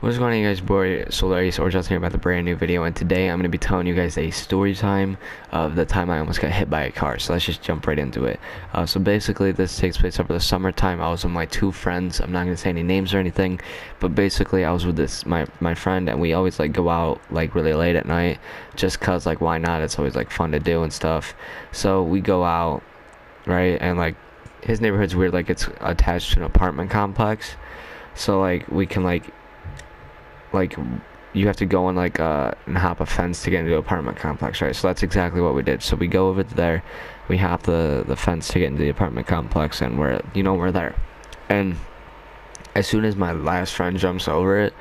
What's going on, you guys? Boy Solaris or just here about the brand new video, and today I'm going to be telling you guys a story time of the time I almost got hit by a car. So let's just jump right into it. So basically this takes place over the summertime. I was with my two friends. I'm not going to say any names or anything, but basically I was with this my friend, and we always like go out like really late at night just cause like why not? It's always like fun to do and stuff. So we go out, right? And like his neighborhood's weird, like it's attached to an apartment complex. So like we can like you have to go and like and hop a fence to get into the apartment complex, right? So that's exactly what we did. So we go over there, we hop the fence to get into the apartment complex, and we're there. And as soon as my last friend jumps over it,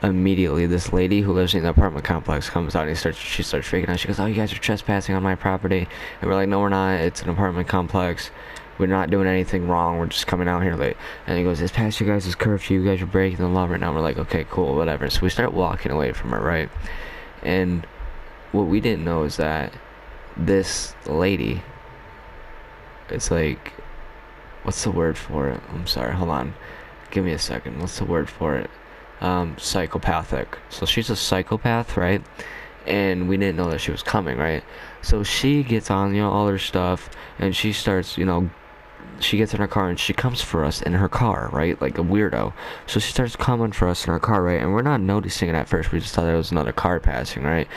immediately this lady who lives in the apartment complex comes out, and she starts freaking out. She goes, "Oh, you guys are trespassing on my property." And we're like, "No, we're not. It's an apartment complex. We're not doing anything wrong. We're just coming out here late." And he goes, "It's past you guys' curfew. You guys are breaking the law right now." We're like, "Okay, cool, whatever." So we start walking away from her, right? And what we didn't know is that this lady, it's like, what's the word for it? I'm sorry, hold on. Give me a second. What's the word for it? Psychopathic. So she's a psychopath, right? And we didn't know that she was coming, right? So she gets on, all her stuff, and she starts, she gets in her car and she comes for us in her car, right? Like a weirdo. So she starts coming for us in our car, right? And we're not noticing it at first. We just thought there was another car passing, right?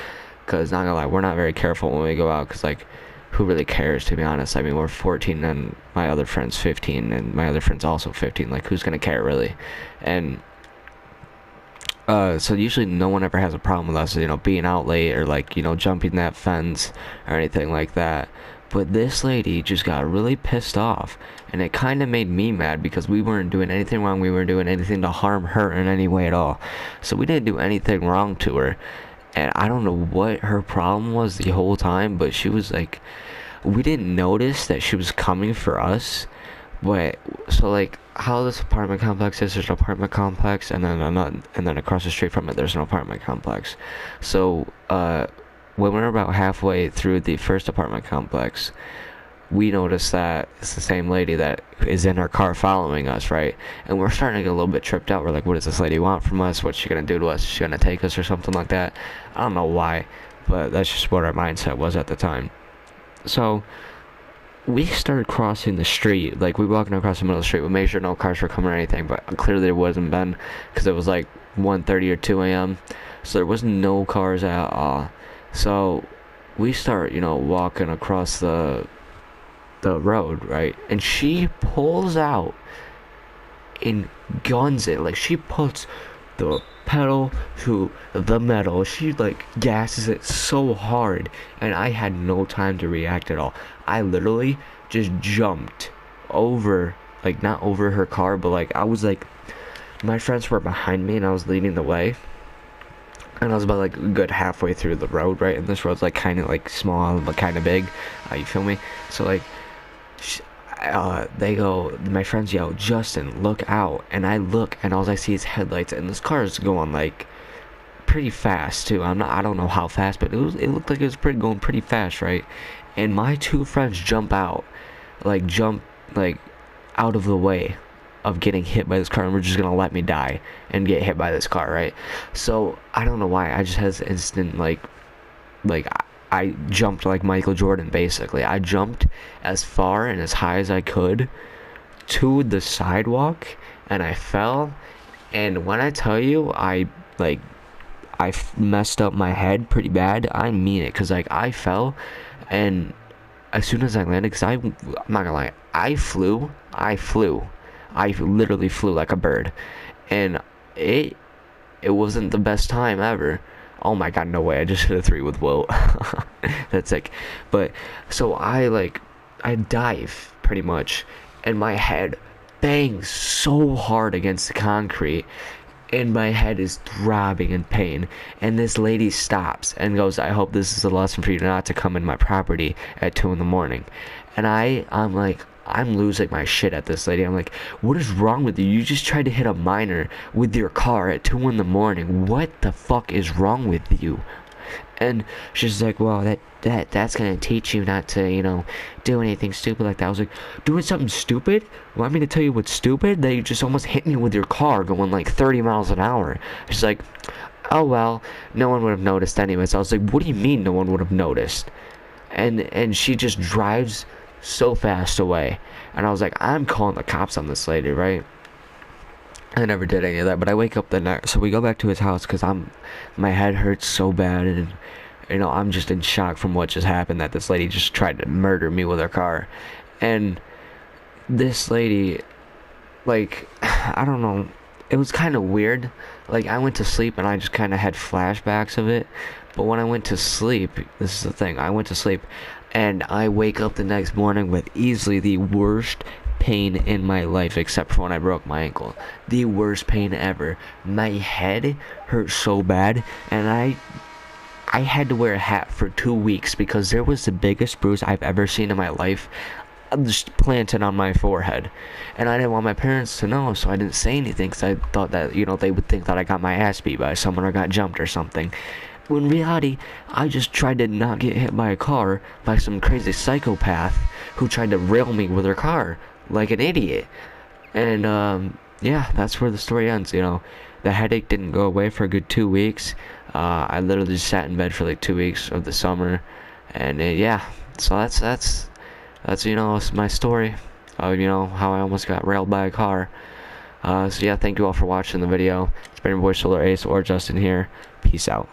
Because, not gonna lie, we're not very careful when we go out, because, like, who really cares, to be honest? I mean, we're 14 and my other friend's 15, and my other friend's also 15. Like, who's gonna care, really? And so usually no one ever has a problem with us, being out late or like, jumping that fence or anything like that. But this lady just got really pissed off, and it kind of made me mad because we weren't doing anything wrong. We weren't doing anything to harm her in any way at all. So we didn't do anything wrong to her. And I don't know what her problem was the whole time, but she was like, we didn't notice that she was coming for us. But so like how this apartment complex is, there's an apartment complex, and then across the street from it there's an apartment complex. So when we're about halfway through the first apartment complex, we notice that it's the same lady that is in her car following us, right? And we're starting to get a little bit tripped out. We're like, what does this lady want from us? What's she gonna do to us? Is she gonna take us or something like that? I don't know why, but that's just what our mindset was at the time. So we started crossing the street. Like, we walking across the middle of the street. We made sure no cars were coming or anything, but clearly there wasn't been, because it was like 1:30 or 2 a.m. So there was no cars at all. So we start, walking across the road, right? And she pulls out and guns it. Like, she puts the pedal to the metal. She like gasses it so hard, and I had no time to react at all. I literally just jumped over, like, not over her car, but like I was like, my friends were behind me and I was leading the way, and I was about like a good halfway through the road, right? And this road's like kind of like small but kind of big, you feel me? So like my friends yell, "Justin, look out!" And I look, and all I see is headlights, and this car is going like pretty fast too. I don't know how fast, but it looked like it was going pretty fast, right? And my two friends jump out out of the way of getting hit by this car, and we're just gonna let me die and get hit by this car, right? So I don't know why, I just had this instant like I jumped like Michael Jordan, basically. I jumped as far and as high as I could to the sidewalk, and I fell. And when I tell you messed up my head pretty bad, I mean it, because like I fell, and as soon as I landed, because I'm not gonna lie, I literally flew like a bird, and it wasn't the best time ever. Oh my god, no way, I just hit a 3 with Will. That's sick. But so I dive pretty much, and my head bangs so hard against the concrete, and my head is throbbing in pain. And this lady stops and goes, "I hope this is a lesson for you not to come in my property at 2 in the morning." And I'm like, I'm losing my shit at this lady. I'm like, what is wrong with you? You just tried to hit a minor with your car at 2 in the morning. What the fuck is wrong with you? And she's like, well, that's gonna teach you not to, do anything stupid like that. I was like, doing something stupid? Want me to tell you what's stupid? That you just almost hit me with your car going like 30 miles an hour. She's like, oh well, no one would have noticed anyways. I was like, what do you mean no one would have noticed? And she just drives so fast away. And I was like, I'm calling the cops on this lady, right? I never did any of that, but I wake up the next, so we go back to his house because my head hurts so bad, and I'm just in shock from what just happened, that this lady just tried to murder me with her car. And this lady, like, I don't know, it was kind of weird. Like, I went to sleep and I just kind of had flashbacks of it, but when I went to sleep, this is the thing, I went to sleep and I wake up the next morning with easily the worst pain in my life, except for when I broke my ankle. The worst pain ever. My head hurt so bad, and I had to wear a hat for 2 weeks because there was the biggest bruise I've ever seen in my life just planted on my forehead. And I didn't want my parents to know, so I didn't say anything because I thought that, they would think that I got my ass beat by someone or got jumped or something. When in reality, I just tried to not get hit by a car by some crazy psychopath who tried to rail me with her car like an idiot. And yeah, that's where the story ends. The headache didn't go away for a good 2 weeks. I literally just sat in bed for like 2 weeks of the summer, and yeah, so that's my story of how I almost got railed by a car. So yeah, thank you all for watching the video. It's been your boy Solar Ace or Justin here. Peace out.